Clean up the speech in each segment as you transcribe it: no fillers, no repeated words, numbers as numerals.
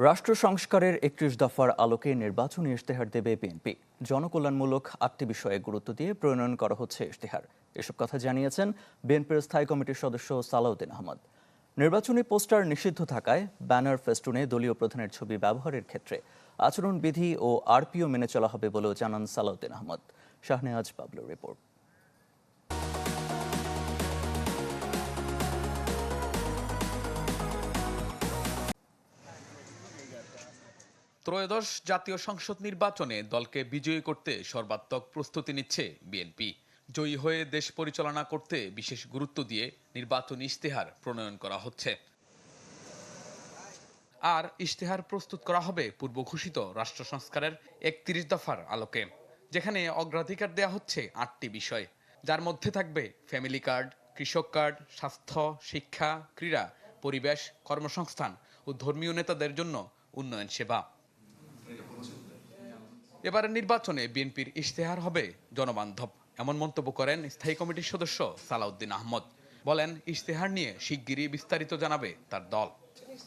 রাষ্ট্র সংস্কারের ৩১ দফার আলোকে নির্বাচনী ইশতেহার দেবে বিএনপি। জনকল্যাণমূলক ৮টি বিষয়ে গুরুত্ব দিয়ে প্রণয়ন করা হচ্ছে ইশতেহার। এসব কথা জানিয়েছেন বিএনপির স্থায়ী কমিটির সদস্য সালাউদ্দিন আহমদ। নির্বাচনী পোস্টার নিষিদ্ধ থাকায় ব্যানার ফেস্টুনে দলীয় প্রধানের ছবি ব্যবহারের ক্ষেত্রে আচরণবিধি ও আরপিও মেনে চলা হবে বলেও জানান সালাউদ্দিন আহমদ। শাহনেওয়াজ বাবলুর রিপোর্ট। ত্রয়োদশ জাতীয় সংসদ নির্বাচনে দলকে বিজয়ী করতে সর্বাত্মক প্রস্তুতি নিচ্ছে বিএনপি। জয়ী হয়ে দেশ পরিচালনা করতে বিশেষ গুরুত্ব দিয়ে নির্বাচনী ইশতেহার প্রণয়ন করা হচ্ছে। আর ইশতেহার প্রস্তুত করা হবে পূর্ব ঘোষিত রাষ্ট্র সংস্কারের ৩১ দফার আলোকে, যেখানে অগ্রাধিকার দেওয়া হচ্ছে ৮টি বিষয়, যার মধ্যে থাকবে ফ্যামিলি কার্ড, কৃষক কার্ড, স্বাস্থ্য, শিক্ষা, ক্রীড়া, পরিবেশ, কর্মসংস্থান ও ধর্মীয় নেতাদের জন্য উন্নয়ন সেবা। এবারের নির্বাচনে বিএনপির ইশতেহার হবে জনবান্ধব, এমন মন্তব্য করেন স্থায়ী কমিটির সদস্য সালাউদ্দিন আহমদ। বলেন, ইশতেহার নিয়ে শিগগিরই বিস্তারিত জানাবে তার দল।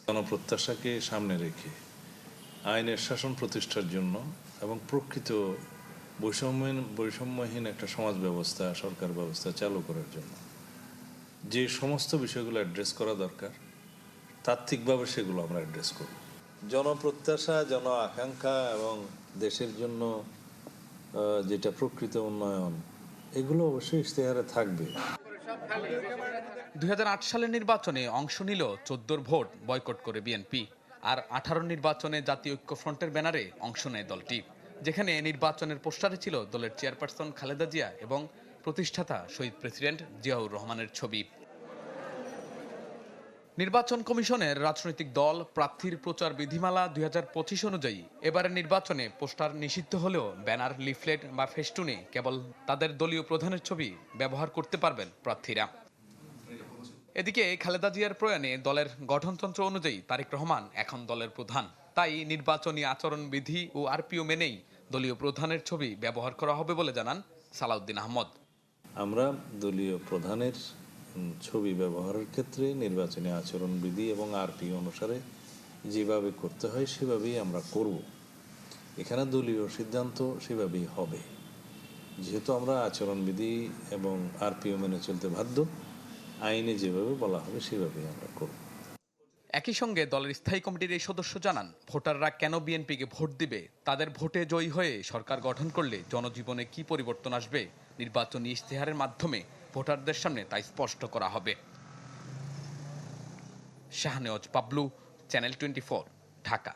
জনপ্রত্যাশাকে সামনে রেখে আইনের শাসন প্রতিষ্ঠার জন্য এবং প্রকৃত বৈষম্যহীন একটা সমাজ ব্যবস্থা, সরকার ব্যবস্থা চালু করার জন্য যে সমস্ত বিষয়গুলো অ্যাড্রেস করা দরকার, তাত্ত্বিকভাবে সেগুলো আমরা অ্যাড্রেস করব। জনপ্রত্যাশা, জন আকাঙ্ক্ষা এবং দেশের জন্য যেটা প্রকৃত উন্নয়ন, এগুলো অবশ্যই ইশতেহারে থাকবে। ২০০৮ সালের নির্বাচনে অংশ নিল ১৪ ভোট বয়কট করে বিএনপি। আর ১৮ নির্বাচনে জাতীয় ঐক্যফ্রন্টের ব্যানারে অংশ নেয় দলটি, যেখানে নির্বাচনের পোস্টারে ছিল দলের চেয়ারপারসন খালেদা জিয়া এবং প্রতিষ্ঠাতা শহীদ প্রেসিডেন্ট জিয়াউর রহমানের ছবি। নির্বাচন কমিশনের রাজনৈতিক দল প্রার্থীর প্রচার বিধিমালা ২০২৫ অনুযায়ী এবারের নির্বাচনে পোস্টার নিষিদ্ধ হলেও ব্যানার, লিফলেট বা ফেস্টুনে কেবল তাদের দলীয় প্রধানের ছবি ব্যবহার করতে পারবেন প্রার্থীরা। এদিকে খালেদা জিয়ার প্রয়াণে দলের গঠনতন্ত্র অনুযায়ী তারেক রহমান এখন দলের প্রধান। তাই নির্বাচনী আচরণবিধি ও আরপিও মেনেই দলীয় প্রধানের ছবি ব্যবহার করা হবে বলে জানান সালাউদ্দিন আহমদ। আমরা দলীয় প্রধানের ছবি ব্যবহারের ক্ষেত্রে নির্বাচনী আচরণবিধি এবং আরপি অনুসারে যেভাবে করতে হয় সেভাবেই আমরা করব। এখানে দলীয় সিদ্ধান্ত সেভাবেই হবে। যেহেতু আমরা আচরণবিধি এবং আরপিও মেনে চলতে বাধ্য, আইনে যেভাবে বলা হবে সেভাবেই আমরা করব। একই সঙ্গে দলের স্থায়ী কমিটির এই সদস্য জানান, ভোটাররা কেন বিএনপিকে ভোট দিবে, তাদের ভোটে জয়ী হয়ে সরকার গঠন করলে জনজীবনে কি পরিবর্তন আসবে, নির্বাচনী ইশতেহারের মাধ্যমে ভোটারদের সামনে তা স্পষ্ট করা হবে। শাহনেওয়াজ বাবলু, চ্যানেল 24, ঢাকা।